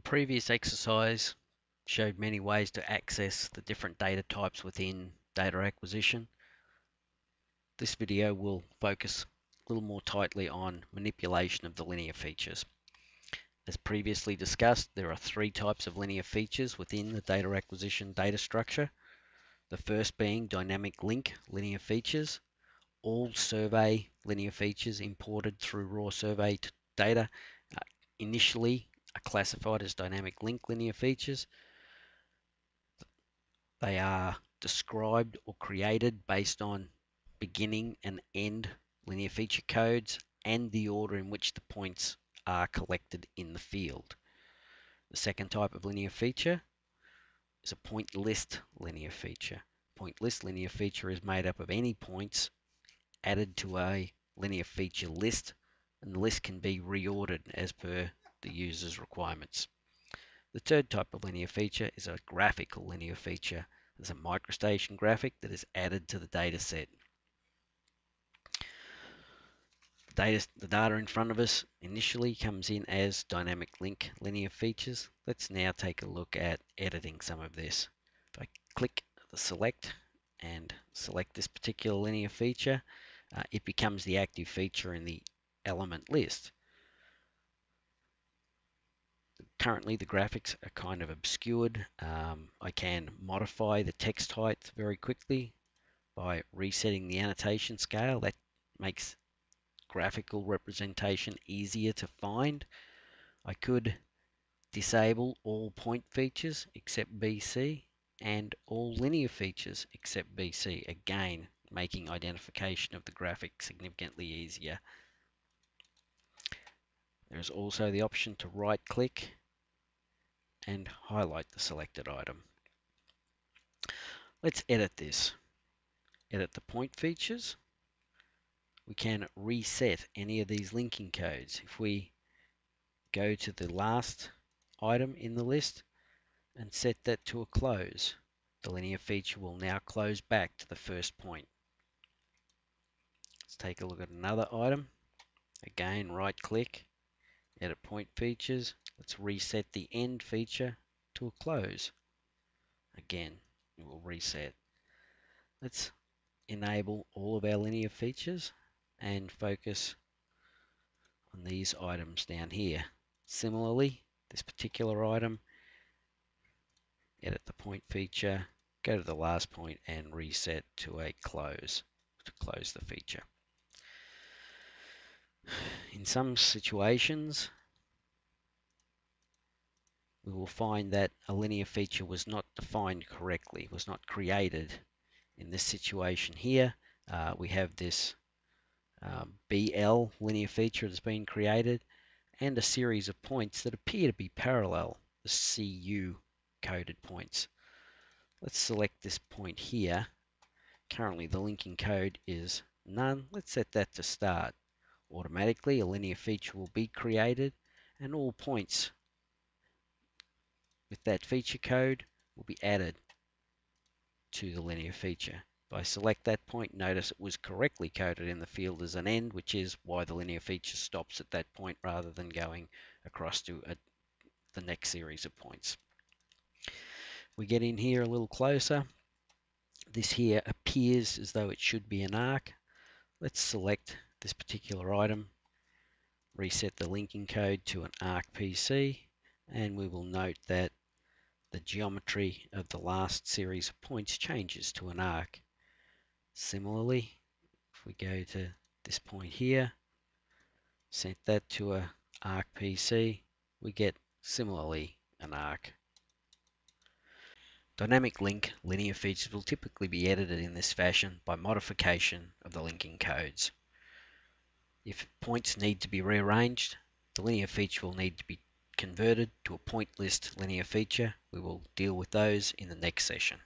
previous exercise showed many ways to access the different data types within data acquisition. This video will focus a little more tightly on manipulation of the linear features. As previously discussed, there are three types of linear features within the data acquisition data structure. The first being dynamic link linear features. All survey linear features imported through raw survey data initially are classified as dynamic link linear features. They are described or created based on beginning and end linear feature codes and the order in which the points are collected in the field. The second type of linear feature is a point list linear feature. Point list linear feature is made up of any points added to a linear feature list, and the list can be reordered as per the user's requirements. The third type of linear feature is a graphical linear feature. There's a microstation graphic that is added to the data set. The data in front of us initially comes in as dynamic link linear features. Let's now take a look at editing some of this. If I click the select and select this particular linear feature, it becomes the active feature in the element list. Currently the graphics are kind of obscured. I can modify the text height very quickly by resetting the annotation scale. That makes graphical representation easier to find. I could disable all point features except BC and all linear features except BC, again making identification of the graphic significantly easier. There's also the option to right click and highlight the selected item. Let's edit this. Edit the point features. We can reset any of these linking codes. If we go to the last item in the list and set that to a close, the linear feature will now close back to the first point. Let's take a look at another item. Again, right click, edit point features. Let's reset the end feature to a close. Again, it will reset. Let's enable all of our linear features and focus on these items down here. Similarly, this particular item, edit the point feature, go to the last point and reset to a close to close the feature. In some situations, we will find that a linear feature was not defined correctly, was not created. In this situation here, we have this BL linear feature that's been created and a series of points that appear to be parallel, the CU coded points. Let's select this point here. Currently the linking code is none. Let's set that to start. Automatically a linear feature will be created and all points with that feature code will be added to the linear feature. If I select that point, notice it was correctly coded in the field as an end, which is why the linear feature stops at that point rather than going across to the next series of points. We get in here a little closer. This here appears as though it should be an arc. Let's select this particular item, reset the linking code to an arc PC, and we will note that the geometry of the last series of points changes to an arc. Similarly, if we go to this point here, set that to a arc PC, we get similarly an arc. Dynamic link linear features will typically be edited in this fashion by modification of the linking codes. If points need to be rearranged, the linear feature will need to be converted to a point list linear feature. We will deal with those in the next session.